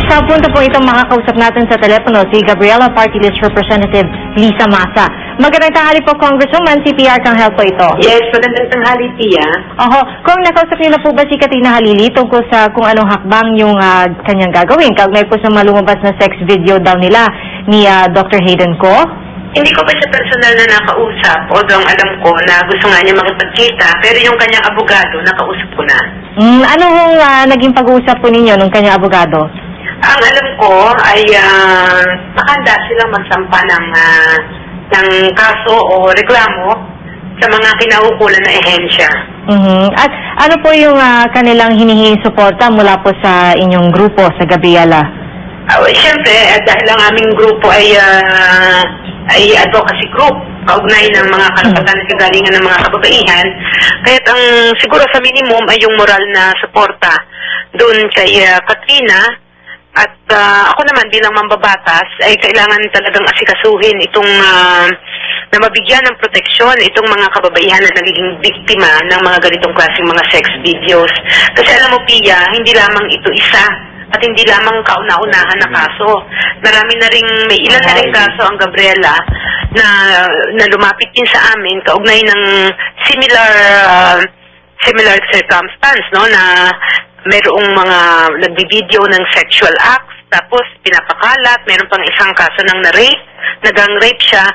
Sa punto po itong makakausap natin sa telepono si Gabriela Party List Representative Lisa Masa. Magandang tanghali po, Congresswoman. Si PR Canghel po ito. Yes, magandang tanghali, Tia. Oho. Kung nakausap niyo na po ba si Katrina Halili tungkol sa kung anong hakbang yung kanyang gagawin? Kaugnay po sa malumabas na sex video daw nila ni Dr. Hayden Ko? Hindi ko pa siya personal na nakausap, although alam ko na gusto nga niya makipagkita, pero yung kanyang abogado, nakausap ko na. Ano hong naging pag-uusap po ninyo nung kanyang abogado? Ang alam ko ay nakahanda silang magsampa ng kaso o reklamo sa mga kinaukulan na ehensya. At ano po yung kanilang hinihinging suporta mula po sa inyong grupo sa Gabriela? Siyempre, dahil ang aming grupo ay advocacy group, kaugnay ng mga karapatan at kagalingan ng mga kababaihan, kaya siguro sa minimum ay yung moral na suporta doon kay Katrina. At ako naman bilang mambabatas ay kailangan talagang asikasuhin itong na mabigyan ng proteksyon itong mga kababaihan na nagiging biktima ng mga ganitong klaseng mga sex videos. Kasi alam mo, Pia, hindi lamang ito isa at hindi lamang kauna-unahan na kaso. May ilan na rin kaso ang Gabriela na lumapit din sa amin kaugnay ng similar circumstance, no, na mayroong mga nagbi-video ng sexual acts, tapos pinapakalat, mayroon pang isang kaso ng nagang-rape siya,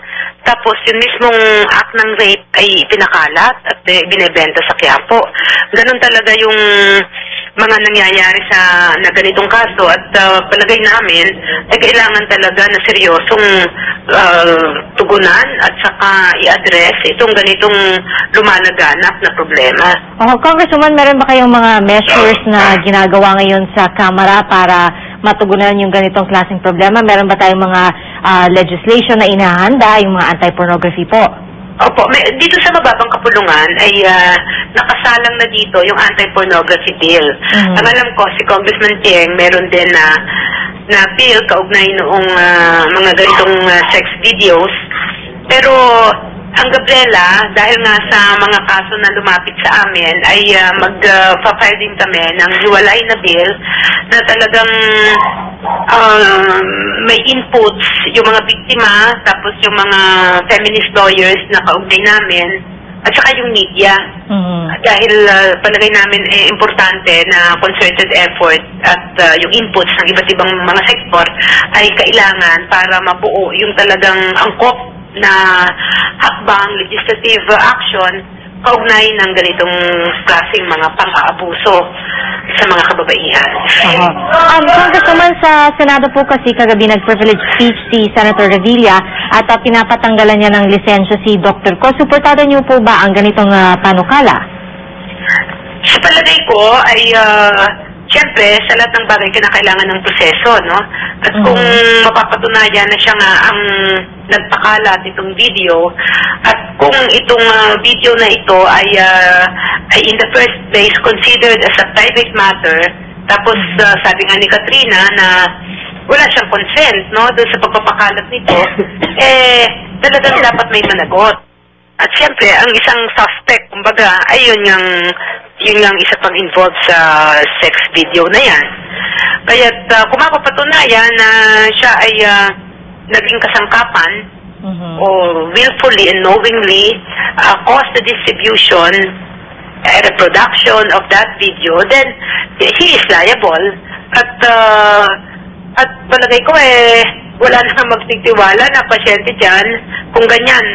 tapos yung mismong act ng rape ay pinakalat at binebenta sa Quiapo. Ganun talaga yung mga nangyayari na ganitong kaso at palagay namin ay kailangan talaga na seryosong tugunan at saka i-address itong ganitong lumalaganap na problema. Congresswoman, meron ba kayong mga measures na ginagawa ngayon sa Kamara para matugunan yung ganitong klaseng problema? Meron ba tayong mga legislation na inahanda, yung mga anti-pornography po? Opo, dito sa mababang kapulungan ay nakasalang na dito yung anti-pornography bill. Ang alam ko, si Congressman Tieng meron din na bill kaugnay noong mga ganitong sex videos. Pero ang Gabriela, dahil nga sa mga kaso na lumapit sa amin, ay mag-file din kami ng hiwalay na bill na talagang may inputs yung mga biktima, tapos yung mga feminist lawyers na kaugnay namin, at saka yung media. Dahil palagay namin importante na concerted effort at yung inputs ng iba't ibang mga sektor ay kailangan para mabuo yung talagang angkop na hakbang legislative action kaugnay ng ganitong klaseng mga pang-aabuso sa mga kababaihan. Congresswoman, sa Senado po kasi kagabi nag-privilege speech si Senator Revilla at pinapatanggalan niya ng lisensya si Dr. Ko. Suportado niyo po ba ang ganitong panukala? Sa palagay ko ay siyempre, sa lahat ng bagay kinakailangan ng proseso, no? At kung mapapatunayan na siya nga ang nagpakalat itong video, at kung itong video na ito ay in the first place considered as a private matter, tapos sabi nga ni Katrina na wala siyang consent, no, doon sa pagpapakalat nito, talagang dapat may managot. At siyempre, ang isang suspect, kumbaga, ay yun yung isa pang involved sa sex video na yan. Kaya't kung mapapatunayan na siya ay naging kasangkapan o willfully and knowingly caused the distribution and the production of that video, then he is liable. At palagay ko wala na magtitiwala na pasyente dyan kung ganyan,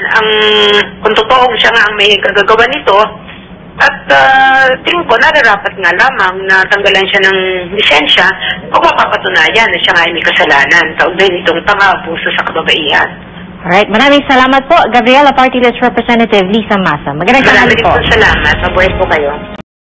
kung totoong siya nga ang may kagagawa nito. At tingin ko, nararapat nga lamang na tanggalan siya ng lisensya kung mapapatunayan na siya nga ay may kasalanan kaugnay nitong pang-aabuso sa kababaihan. Alright, maraming salamat po, Gabriela Party List Representative Lisa Masa. Magandang tanghali po. Maraming salamat. Mabuhay po kayo.